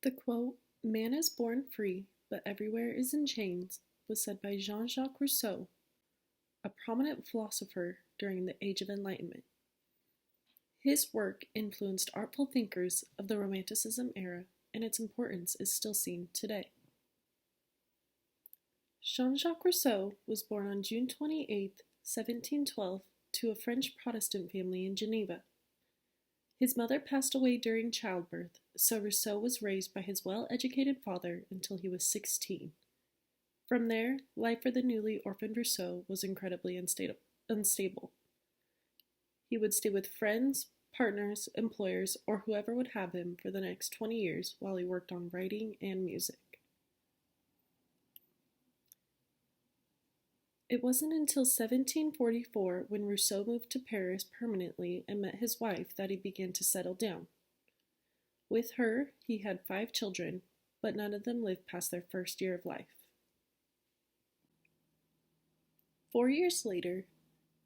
The quote, "Man is born free, but everywhere is in chains," was said by Jean-Jacques Rousseau, a prominent philosopher during the Age of Enlightenment. His work influenced artful thinkers of the Romanticism era, and its importance is still seen today. Jean-Jacques Rousseau was born on June 28, 1712, to a French Protestant family in Geneva. His mother passed away during childbirth, so Rousseau was raised by his well-educated father until he was 16. From there, life for the newly orphaned Rousseau was incredibly unstable. He would stay with friends, partners, employers, or whoever would have him for the next 20 years while he worked on writing and music. It wasn't until 1744, when Rousseau moved to Paris permanently and met his wife, that he began to settle down. With her, he had 5 children, but none of them lived past their first year of life. 4 years later,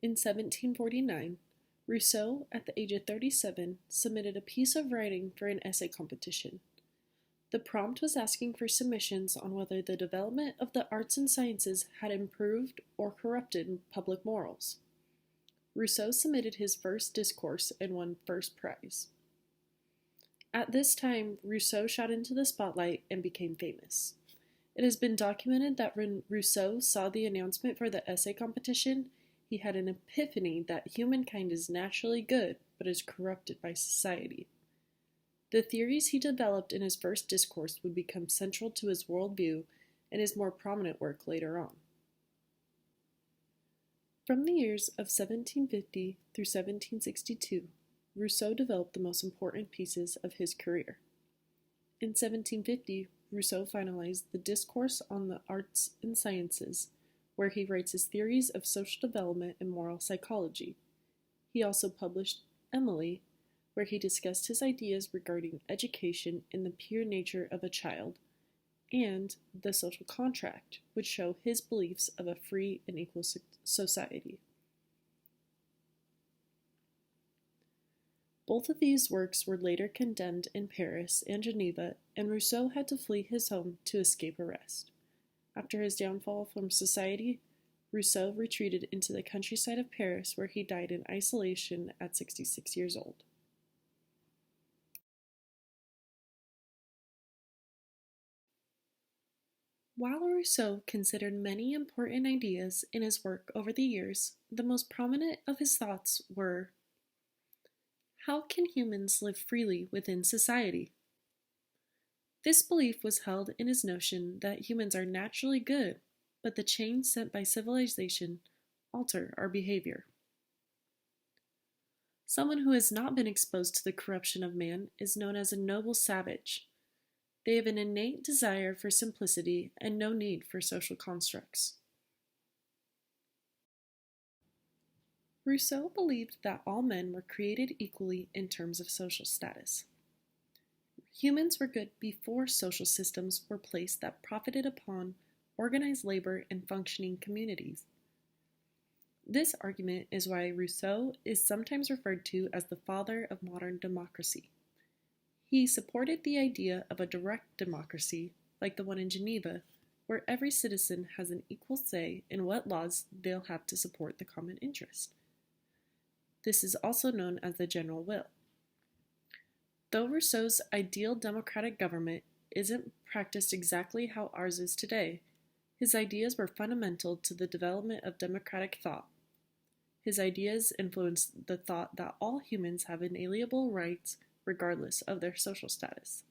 in 1749, Rousseau, at the age of 37, submitted a piece of writing for an essay competition. The prompt was asking for submissions on whether the development of the arts and sciences had improved or corrupted public morals. Rousseau submitted his first discourse and won first prize. At this time, Rousseau shot into the spotlight and became famous. It has been documented that when Rousseau saw the announcement for the essay competition, he had an epiphany that humankind is naturally good but is corrupted by society. The theories he developed in his first discourse would become central to his worldview and his more prominent work later on. From the years of 1750 through 1762, Rousseau developed the most important pieces of his career. In 1750, Rousseau finalized the Discourse on the Arts and Sciences, where he writes his theories of social development and moral psychology. He also published Emily, where he discussed his ideas regarding education and the pure nature of a child, and The Social Contract, which show his beliefs of a free and equal society. Both of these works were later condemned in Paris and Geneva, and Rousseau had to flee his home to escape arrest. After his downfall from society, Rousseau retreated into the countryside of Paris, where he died in isolation at 66 years old. While Rousseau considered many important ideas in his work over the years, the most prominent of his thoughts were: how can humans live freely within society? This belief was held in his notion that humans are naturally good, but the chains sent by civilization alter our behavior. Someone who has not been exposed to the corruption of man is known as a noble savage. They have an innate desire for simplicity and no need for social constructs. Rousseau believed that all men were created equally in terms of social status. Humans were good before social systems were placed that profited upon organized labor and functioning communities. This argument is why Rousseau is sometimes referred to as the father of modern democracy. He supported the idea of a direct democracy, like the one in Geneva, where every citizen has an equal say in what laws they'll have to support the common interest. This is also known as the general will. Though Rousseau's ideal democratic government isn't practiced exactly how ours is today, his ideas were fundamental to the development of democratic thought. His ideas influenced the thought that all humans have inalienable rights regardless of their social status.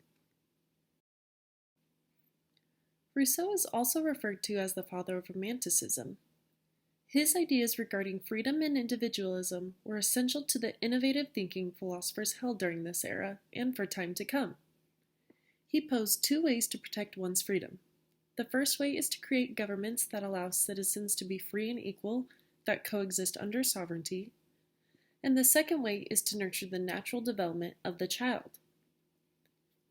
Rousseau is also referred to as the father of Romanticism. His ideas regarding freedom and individualism were essential to the innovative thinking philosophers held during this era and for time to come. He posed 2 ways to protect one's freedom. The first way is to create governments that allow citizens to be free and equal, that coexist under sovereignty, and the second way is to nurture the natural development of the child.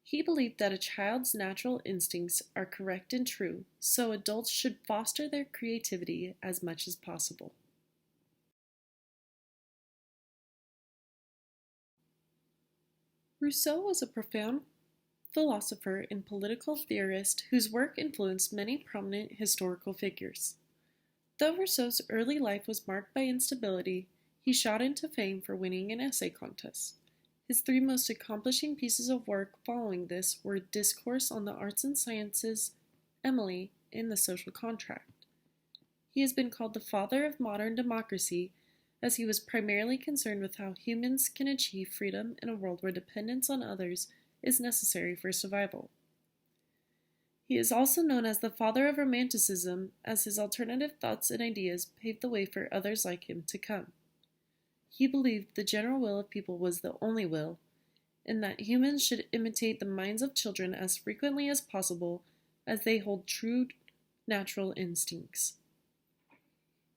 He believed that a child's natural instincts are correct and true, so adults should foster their creativity as much as possible. Rousseau was a profound philosopher and political theorist whose work influenced many prominent historical figures. Though Rousseau's early life was marked by instability, he shot into fame for winning an essay contest. His three most accomplishing pieces of work following this were Discourse on the Arts and Sciences, Emily, and The Social Contract. He has been called the father of modern democracy, as he was primarily concerned with how humans can achieve freedom in a world where dependence on others is necessary for survival. He is also known as the father of Romanticism, as his alternative thoughts and ideas paved the way for others like him to come. He believed the general will of people was the only will, and that humans should imitate the minds of children as frequently as possible, as they hold true natural instincts.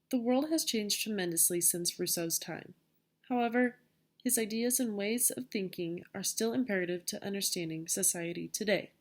The world has changed tremendously since Rousseau's time. However, his ideas and ways of thinking are still imperative to understanding society today.